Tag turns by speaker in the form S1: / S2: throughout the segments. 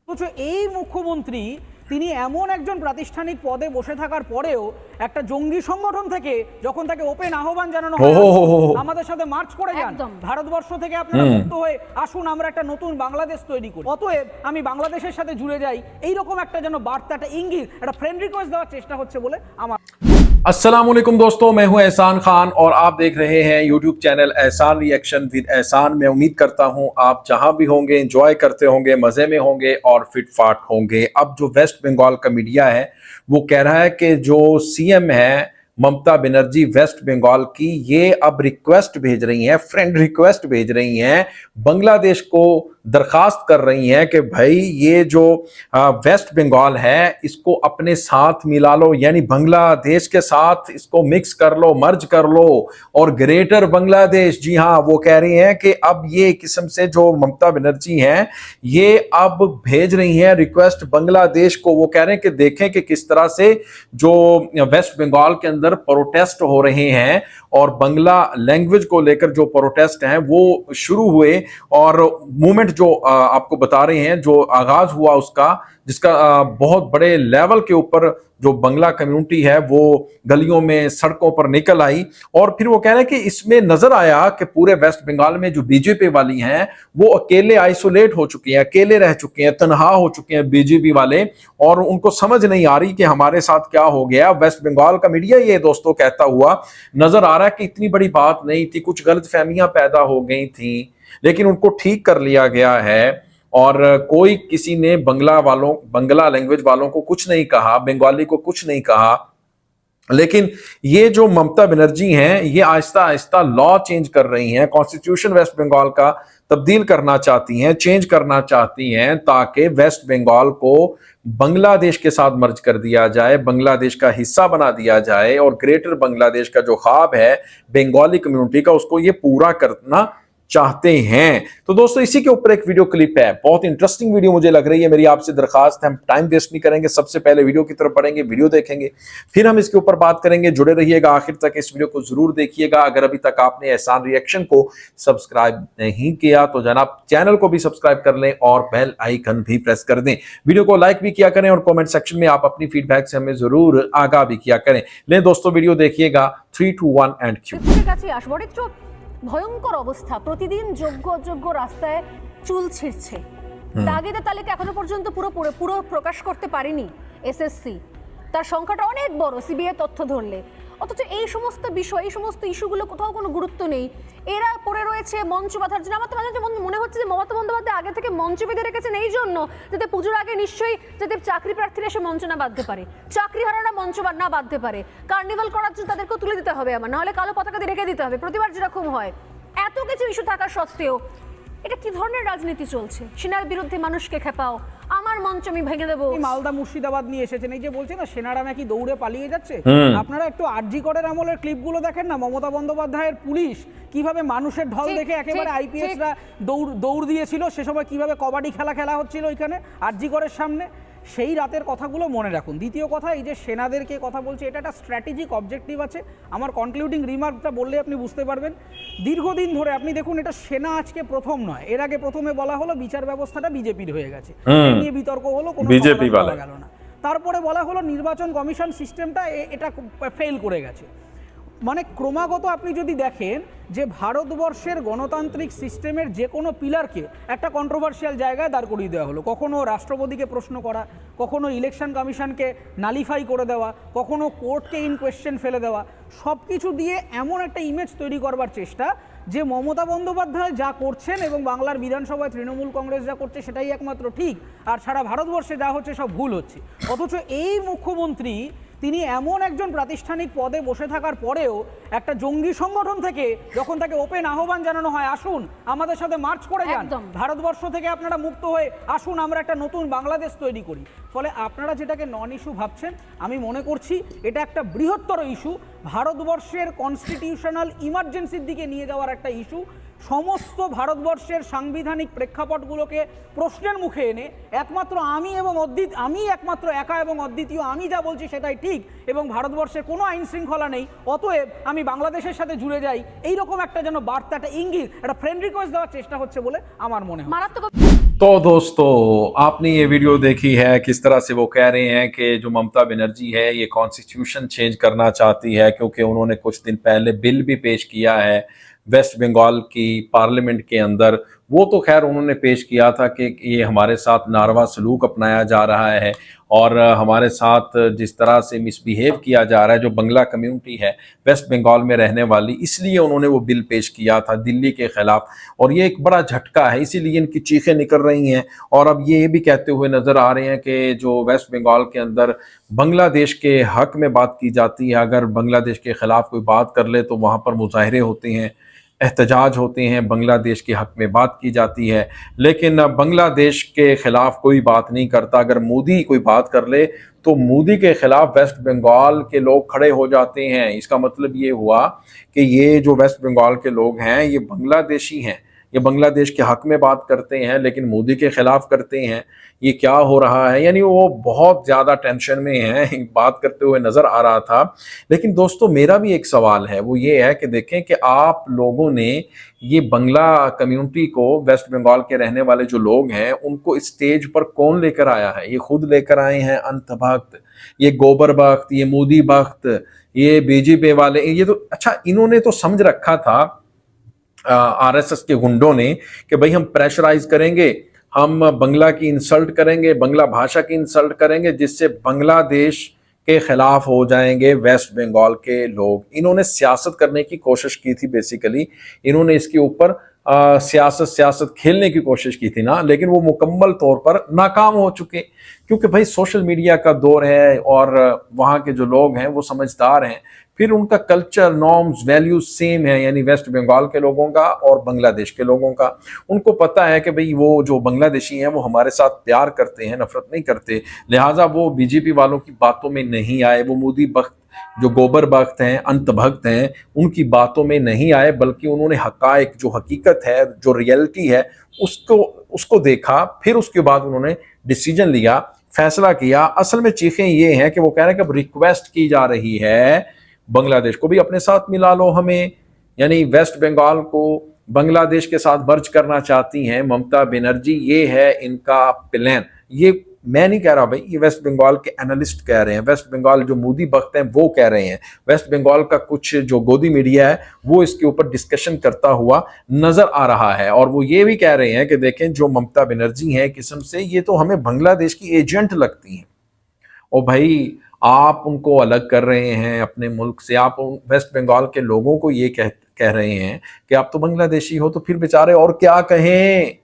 S1: অথচ এই মুখ্যমন্ত্রী তিনি এমন একজন প্রাতিষ্ঠানিক পদে বসে থাকার পরেও একটা জঙ্গি সংগঠন থেকে যখন তাকে ওপেন আহ্বান জানানো হয় আমাদের সাথে মার্চ করে যান, ভারতবর্ষ থেকে আপনারা মুক্ত হয়ে আসুন, আমরা একটা নতুন বাংলাদেশ তৈরি করি। অতএব আমি বাংলাদেশের সাথে জুড়ে যাই, এইরকম একটা যেন বার্তা, একটা ইঙ্গিত, একটা ফ্রেন্ড রিকোয়েস্ট দেওয়ার চেষ্টা হচ্ছে বলে আমার।
S2: अस्सलाम वालेकुम दोस्तों, मैं हूं एहसान खान और आप देख रहे हैं यूट्यूब चैनल एहसान रिएक्शन विद एहसान। मैं उम्मीद करता हूं आप जहां भी होंगे एंजॉय करते होंगे, मज़े में होंगे और फिट फाट होंगे। अब जो वेस्ट बंगाल का मीडिया है वो कह रहा है कि जो सीएम है ममता बनर्जी वेस्ट बंगाल की, ये अब रिक्वेस्ट भेज रही हैं, फ्रेंड रिक्वेस्ट भेज रही हैं, बांग्लादेश को दरखास्त कर रही हैं कि भाई ये जो वेस्ट बंगाल है इसको अपने साथ मिला लो, यानी बांग्लादेश के साथ इसको मिक्स कर लो, मर्ज कर लो और ग्रेटर बांग्लादेश। जी हाँ, वो कह रही हैं कि अब ये किस्म से जो ममता बनर्जी हैं ये अब भेज रही हैं रिक्वेस्ट बांग्लादेश को। वो कह रहे हैं कि देखें कि किस तरह से जो वेस्ट बंगाल के अंदर प्रोटेस्ट हो रहे हैं और बांग्ला लैंग्वेज को लेकर जो प्रोटेस्ट हैं वो शुरू हुए, और मूवमेंट जो आपको बता रहे हैं जो आगाज हुआ उसका, जिसका बहुत बड़े लेवल के ऊपर जो बांग्ला कम्युनिटी है वो गलियों में सड़कों पर निकल आई। और फिर वो कह रहे हैं कि इसमें नजर आया कि पूरे वेस्ट बंगाल में जो बीजेपी वाली हैं वो अकेले आइसोलेट हो चुकी हैं, अकेले रह चुके हैं, तनहा हो चुके हैं बीजेपी वाले, और उनको समझ नहीं आ रही कि हमारे साथ क्या हो गया। वेस्ट बंगाल का मीडिया ये दोस्तों कहता हुआ नजर आ रहा है कि इतनी बड़ी बात नहीं थी, कुछ गलतफहमियां पैदा हो गई थी लेकिन उनको ठीक कर लिया गया है, और कोई किसी ने बांग्ला लैंग्वेज वालों को कुछ नहीं कहा, बंगाली को कुछ नहीं कहा। लेकिन ये जो ममता बनर्जी हैं ये आहिस्ता आहिस्ता लॉ चेंज कर रही हैं, कॉन्स्टिट्यूशन वेस्ट बंगाल का तब्दील करना चाहती हैं, चेंज करना चाहती हैं, ताकि वेस्ट बंगाल को बांग्लादेश के साथ मर्ज कर दिया जाए, बांग्लादेश का हिस्सा बना दिया जाए, और ग्रेटर बांग्लादेश का जो ख्वाब है बंगाली कम्युनिटी का उसको ये पूरा करना चाहते हैं। तो दोस्तों इसी के ऊपर एक वीडियो क्लिप है, बहुत इंटरेस्टिंग वीडियो मुझे लग रही है। मेरी आपसे दरखास्त है, हम टाइम वेस्ट नहीं करेंगे, सबसे पहले वीडियो की तरफ बढ़ेंगे, वीडियो देखेंगे, फिर हम इसके ऊपर बात करेंगे। जुड़े रहिएगा आखिर तक, इस वीडियो को जरूर देखिएगा। अगर अभी तक आपने एहसान रिएक्शन को सब्सक्राइब नहीं किया तो जनाब चैनल को भी सब्सक्राइब कर लें और बेल आइकन भी प्रेस कर दें। वीडियो को लाइक भी किया करें और कॉमेंट सेक्शन में आप अपनी फीडबैक से हमें जरूर आगाह भी किया करें। ले दोस्तों वीडियो देखिएगा, 3, 2, 1 एंड क्यू।
S3: ভয়ঙ্কর অবস্থা, প্রতিদিন যোগ্য অযোগ্য রাস্তায় চুল ছিঁড়ছে। দাগিদের তালিকা এখনো পর্যন্ত পুরো প্রকাশ করতে পারেনি এসএসসি, তার সংখ্যাটা অনেক বড় সিবিআই তথ্য ধরলে। অথচ এই সমস্ত বিষয়, এই সমস্ত ইস্যুগুলো কোথাও কোনো গুরুত্ব নেই। এরা পড়ে রয়েছে মঞ্চ বাঁধার জন্য। আমার তো মাঝে মাঝে মনে হচ্ছে যে মমতা বন্দ্যোপাধ্যায় আগে থেকে মঞ্চ বেঁধে রেখেছেন এই জন্য যাতে পুজোর আগে নিশ্চয়ই যাতে চাকরি প্রার্থীরা এসে মঞ্চ না বাঁধতে পারে, চাকরি হারারা মঞ্চ না বাঁধতে পারে। কার্নিভাল করার জন্য তাদেরকেও তুলে দিতে হবে, আমার নাহলে কালো পতাকা দিয়ে রেখে দিতে হবে। প্রতিবার যেরকম হয়, এত কিছু ইস্যু থাকা সত্ত্বেও এটা কি ধরনের রাজনীতি চলছে? সেনার বিরুদ্ধে মানুষকে খেপাও, আমার মঞ্চ আমি ভেঙে দেবো।
S1: মালদা মুর্শিদাবাদ নিয়ে এসেছেন, এই যে বলছে না সেনারা নাকি দৌড়ে পালিয়ে যাচ্ছে। আপনারা একটু আরজি করের আমলের ক্লিপগুলো দেখেন না, মমতা বন্দ্যোপাধ্যায়ের পুলিশ কিভাবে মানুষের ঢল দেখে একেবারে আইপিএসরা দৌড় দিয়েছিল, সে সময় কিভাবে কবাডি খেলা হচ্ছিল ওইখানে আরজি করের সামনে। সেই রাতের কথাগুলো মনে রাখুন। দ্বিতীয় কথা, এই যে সেনাদেরকে কথা বলছে, এটা একটা স্ট্র্যাটেজিক অবজেক্টিভ আছে। আমার কনক্লুডিং রিমার্কটা বললে আপনি বুঝতে পারবেন। দীর্ঘদিন ধরে আপনি দেখুন, এটা সেনা আজকে প্রথম নয়, এর আগে প্রথমে বলা হলো বিচার ব্যবস্থাটা বিজেপির হয়ে গেছে, নিয়ে বিতর্ক হলো, কোনো বিজেপি বলা গেল না। তারপরে বলা হলো নির্বাচন কমিশন সিস্টেমটা এটা ফেল করে গেছে। মানে ক্রমাগত আপনি যদি দেখেন যে ভারতবর্ষের গণতান্ত্রিক সিস্টেমের যে কোনো পিলারকে একটা কন্ট্রোভার্সিয়াল জায়গায় দাঁড় করিয়ে দেওয়া হলো। কখনো রাষ্ট্রপতিকে প্রশ্ন করা, কখনো ইলেকশন কমিশনকে নালিফাই করে দেওয়া, কখনো কোর্টকে ইন কোয়েশ্চেন ফেলে দেওয়া, সব কিছু দিয়ে এমন একটা ইমেজ তৈরি করবার চেষ্টা যে মমতা বন্দ্যোপাধ্যায় যা করছেন এবং বাংলার বিধানসভায় তৃণমূল কংগ্রেস যা করছে সেটাই একমাত্র ঠিক, আর সারা ভারতবর্ষে যা হচ্ছে সব ভুল হচ্ছে। অথচ এই মুখ্যমন্ত্রী তিনি এমন একজন প্রাতিষ্ঠানিক পদে বসে থাকার পরেও একটা জঙ্গি সংগঠন থেকে যখন তাকে ওপেন আহ্বান জানানো হয় আসুন আমাদের সাথে মার্চ করে যান, ভারতবর্ষ থেকে আপনারা মুক্ত হয়ে আসুন, আমরা একটা নতুন বাংলাদেশ তৈরি করি। ফলে আপনারা যেটাকে নন ইস্যু ভাবছেন, আমি মনে করছি এটা একটা বৃহত্তর ইস্যু, ভারতবর্ষের কনস্টিটিউশনাল ইমার্জেন্সির দিকে নিয়ে যাওয়ার একটা ইস্যু। সমস্ত ভারতবর্ষের সাংবিধানিক প্রেক্ষাপটগুলোকে প্রশ্নের মুখে এনে একমাত্র আমি একমাত্র একা এবং অদ্বিতীয়, আমি যা বলছি সেটাই ঠিক এবং ভারতবর্ষের কোনো আইন শৃঙ্খলা নেই, অতএব আমি বাংলাদেশের সাথে জুড়ে যাই, এইরকম একটা যেন বার্তা, একটা ইঙ্গিত, একটা ফ্রেন্ড রিকোয়েস্ট দেওয়ার চেষ্টা হচ্ছে বলে আমার মনে হয়।
S2: तो दोस्तों, आपने ये वीडियो देखी है किस तरह से वो कह रहे हैं कि जो ममता बनर्जी है ये कॉन्स्टिट्यूशन चेंज करना चाहती है, क्योंकि उन्होंने कुछ दिन पहले बिल भी पेश किया है वेस्ट बंगाल की पार्लियामेंट के अंदर। वो तो खैर उन्होंने पेश किया था कि ये हमारे साथ नारवा सलूक अपनाया जा रहा है और हमारे साथ जिस तरह से मिसबिहेव किया जा रहा है जो बंगला कम्युनिटी है वेस्ट बंगाल में रहने वाली, इसलिए उन्होंने वो बिल पेश किया था दिल्ली के खिलाफ। और ये एक बड़ा झटका है, इसीलिए इनकी चीखें निकल रही हैं। और अब ये भी कहते हुए नज़र आ रहे हैं कि जो वेस्ट बंगाल के अंदर बांग्लादेश के हक में बात की जाती है, अगर बांग्लादेश के खिलाफ कोई बात कर ले तो वहाँ पर मुजाहरे होते हैं, एहतजाज होते हैं, बांग्लादेश के हक में बात की जाती है। लेकिन बांग्लादेश के खिलाफ कोई बात नहीं करता। अगर मोदी कोई बात कर ले तो मोदी के खिलाफ वेस्ट बंगाल के लोग खड़े हो जाते हैं। इसका मतलब ये हुआ कि ये जो वेस्ट बंगाल के लोग हैं ये बांग्लादेशी हैं, ये बांग्लादेश के हक में बात करते हैं लेकिन मोदी के खिलाफ करते हैं। ये क्या हो रहा है? यानी वो बहुत ज़्यादा टेंशन में हैं, बात करते हुए नज़र आ रहा था। लेकिन दोस्तों, मेरा भी एक सवाल है, वो ये है कि देखें कि आप लोगों ने ये बंगला कम्युनिटी को, वेस्ट बंगाल के रहने वाले जो लोग हैं, उनको स्टेज पर कौन लेकर आया है? ये खुद लेकर आए हैं अंधभक्त, ये गोबर भक्त, ये मोदी भक्त, ये बीजेपी वाले। ये तो अच्छा, इन्होंने तो समझ रखा था आरएसएस के गुंडों ने कि भाई हम प्रेशराइज करेंगे, हम बंगला की इंसल्ट करेंगे, बंगला भाषा की इंसल्ट करेंगे, जिससे बांग्लादेश के खिलाफ हो जाएंगे वेस्ट बंगाल के लोग। इन्होंने सियासत करने की कोशिश की थी, बेसिकली इन्होंने इसके ऊपर सियासत खेलने की कोशिश की थी ना, लेकिन वो मुकम्मल तौर पर नाकाम हो चुके, क्योंकि भाई सोशल मीडिया का दौर है और वहाँ के जो लोग हैं वो समझदार हैं। फिर उनका कल्चर, नॉर्म्स, वैल्यूज सेम है, यानी वेस्ट बंगाल के लोगों का और बांग्लादेश के लोगों का। उनको पता है कि भाई वो जो बांग्लादेशी हैं वो हमारे साथ प्यार करते हैं, नफरत नहीं करते, लिहाजा वो बीजेपी वालों की बातों में नहीं आए। वो मोदी भक्त, जो गोबर भक्त हैं, अंत भक्त हैं, उनकी बातों में नहीं आए, बल्कि उन्होंने हकायक, जो हकीकत है, जो रियलिटी है, उसको देखा। फिर उसके बाद उन्होंने डिसीजन लिया, फैसला किया। असल में चीखें ये हैं कि वो कह रहे हैं कि अब रिक्वेस्ट की जा रही है बांग्लादेश को भी अपने साथ मिला लो हमें, यानी वेस्ट बंगाल को बांग्लादेश के साथ मर्ज करना चाहती हैं ममता बनर्जी। ये है इनका प्लान। ये मैं नहीं कह रहा भाई, ये वेस्ट बंगाल के एनालिस्ट कह रहे हैं, वेस्ट बंगाल जो मोदी भक्त हैं वो कह रहे हैं, वेस्ट बंगाल का कुछ जो गोदी मीडिया है वो इसके ऊपर डिस्कशन करता हुआ नजर आ रहा है। और वो ये भी कह रहे हैं कि देखें, जो ममता बनर्जी हैं किस्म से, ये तो हमें बांग्लादेश की एजेंट लगती हैं। और भाई आप उनको अलग कर रहे हैं अपने मुल्क से, आप वेस्ट बंगाल के लोगों को ये कह रहे हैं कि आप तो बांग्लादेशी हो, तो फिर बेचारे और क्या कहें?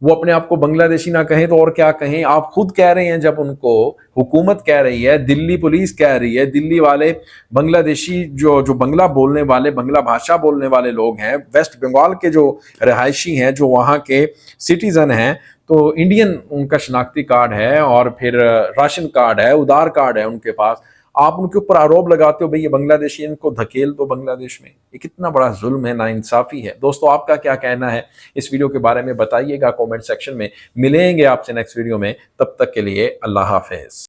S2: वो अपने आप को बांग्लादेशी ना कहें तो और क्या कहें? आप खुद कह रहे हैं, जब उनको हुकूमत कह रही है, दिल्ली पुलिस कह रही है, दिल्ली वाले बांग्लादेशी जो बंगला बोलने वाले, बंगला भाषा बोलने वाले लोग हैं, वेस्ट बंगाल के जो रहायशी हैं, जो वहाँ के सिटीजन हैं, तो इंडियन उनका शनाख्ती कार्ड है और फिर राशन कार्ड है, उधार कार्ड है उनके पास। आप उनके ऊपर आरोप लगाते हो भाई ये बांग्लादेशी, इनको धकेल दो बांग्लादेश में। ये कितना बड़ा जुल्म है, नाइंसाफी है। दोस्तों, आपका क्या कहना है इस वीडियो के बारे में बताइएगा कमेंट सेक्शन में। मिलेंगे आपसे नेक्स्ट वीडियो में, तब तक के लिए अल्लाह हाफिज।